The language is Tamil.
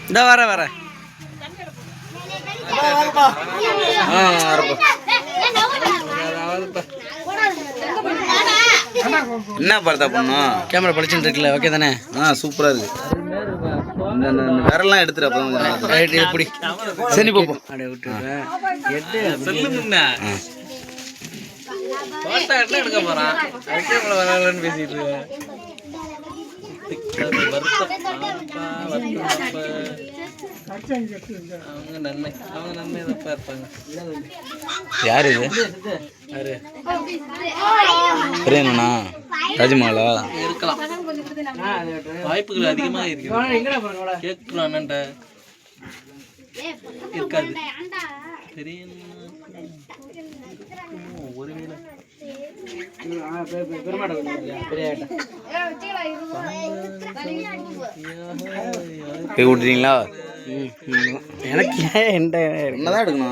இந்த வர என்ன பார்த்தா பண்ணும் கேமரா படிச்சுட்டு இருக்குல்ல ஓகே தானே சூப்பராக இருக்கு இந்த விரலாம் எடுத்துரு அப்போ ரைட் எப்படி சரி போப்போம் அப்படியே விட்டுருக்கேன் எடுக்க போறான் பேசிட்டு இருக்கேன் யாரு இது பிரேமனா ராஜ்மஹாலா இருக்கலாம் வாய்ப்புகள் அதிகமாக இருக்கு கேட்கலாம் அண்ணன்ட்ட இருக்காது தெரியும் ஒருவேளை போய் விட்டுறீங்களா எனக்கு என்னதான் எடுக்கணும்.